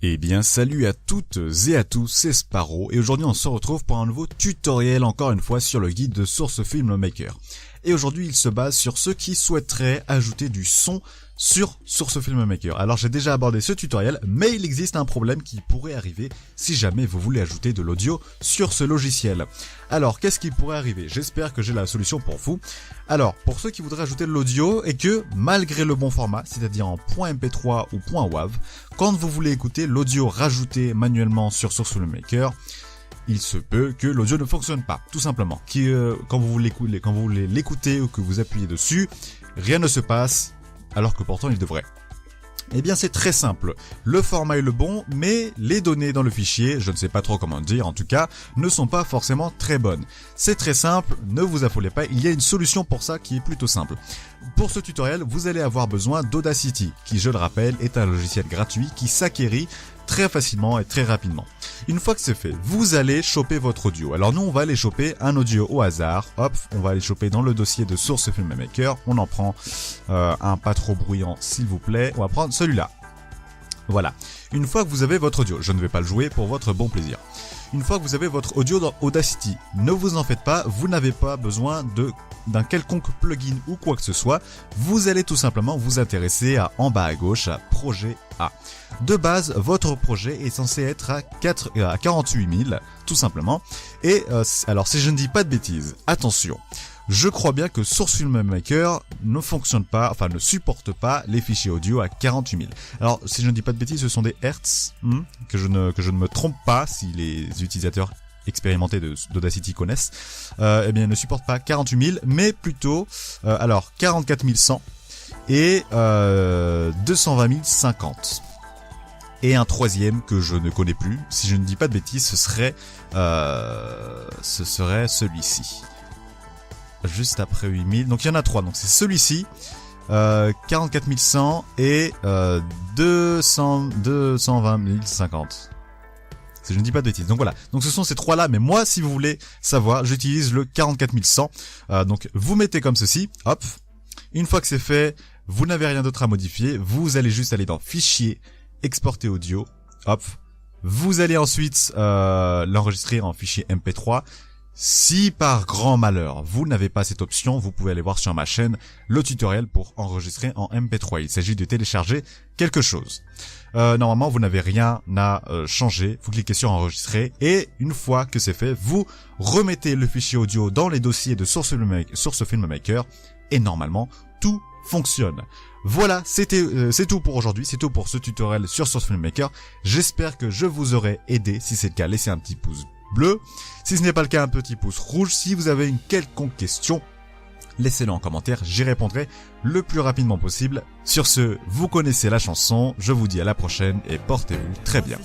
Eh bien salut à toutes et à tous, c'est Sparrow et aujourd'hui on se retrouve pour un nouveau tutoriel encore une fois sur le guide de Source Filmmaker. Et aujourd'hui il se base sur ceux qui souhaiteraient ajouter du son sur Source Filmmaker. Alors j'ai déjà abordé ce tutoriel, mais il existe un problème qui pourrait arriver si jamais vous voulez ajouter de l'audio sur ce logiciel. Alors qu'est-ce qui pourrait arriver? J'espère que j'ai la solution pour vous. Alors pour ceux qui voudraient ajouter de l'audio et que malgré le bon format, c'est-à-dire en .mp3 ou .wav, quand vous voulez écouter l'audio rajouté manuellement sur Source Filmmaker, il se peut que l'audio ne fonctionne pas, tout simplement. Quand vous voulez l'écouter ou que vous appuyez dessus, rien ne se passe, alors que pourtant il devrait. Eh bien c'est très simple, le format est le bon, mais les données dans le fichier, je ne sais pas trop comment dire en tout cas, ne sont pas forcément très bonnes. C'est très simple, ne vous affolez pas, il y a une solution pour ça qui est plutôt simple. Pour ce tutoriel, vous allez avoir besoin d'Audacity, qui je le rappelle est un logiciel gratuit qui s'acquérit très facilement et très rapidement. Une fois que c'est fait, vous allez choper votre audio. Alors nous on va aller choper un audio au hasard, hop, on va aller choper dans le dossier de Source Filmmaker, on en prend un pas trop bruyant s'il vous plaît, on va prendre celui-là. Voilà, une fois que vous avez votre audio, je ne vais pas le jouer pour votre bon plaisir. Une fois que vous avez votre audio dans Audacity, ne vous en faites pas, vous n'avez pas besoin d'un quelconque plugin ou quoi que ce soit, vous allez tout simplement vous intéresser à en bas à gauche à Projet A. De base, votre projet est censé être à 48 000, tout simplement. Et alors si je ne dis pas de bêtises, attention, je crois bien que Source Filmmaker ne fonctionne pas, enfin ne supporte pas les fichiers audio à 48 000. Alors si je ne dis pas de bêtises, ce sont des hertz, que je ne me trompe pas si les utilisateurs expérimentés d'Audacity connaissent, eh bien ne supporte pas 48 000, mais plutôt alors 44 100 et 220 050. Et un troisième que je ne connais plus, si je ne dis pas de bêtises, ce serait celui-ci. Juste après 8000, donc il y en a trois, donc c'est celui-ci, 44 100 et 220 050. Si je ne dis pas de bêtises. Donc voilà, donc ce sont ces trois-là, mais moi, si vous voulez savoir, j'utilise le 44 100. Donc vous mettez comme ceci, hop, une fois que c'est fait, vous n'avez rien d'autre à modifier, vous allez juste aller dans Fichier, Exporter audio, hop, vous allez ensuite l'enregistrer en fichier MP3. Si par grand malheur, vous n'avez pas cette option, vous pouvez aller voir sur ma chaîne le tutoriel pour enregistrer en MP3. Il s'agit de télécharger quelque chose. Normalement, vous n'avez rien à changer. Vous cliquez sur enregistrer et une fois que c'est fait, vous remettez le fichier audio dans les dossiers de Source Filmmaker et normalement, tout fonctionne. Voilà, c'est tout pour aujourd'hui, c'est tout pour ce tutoriel sur Source Filmmaker. J'espère que je vous aurai aidé. Si c'est le cas, laissez un petit pouce bleu. Si ce n'est pas le cas, un petit pouce rouge. Si vous avez une quelconque question, laissez-le en commentaire, j'y répondrai le plus rapidement possible. Sur ce, vous connaissez la chanson, je vous dis à la prochaine et portez-vous très bien.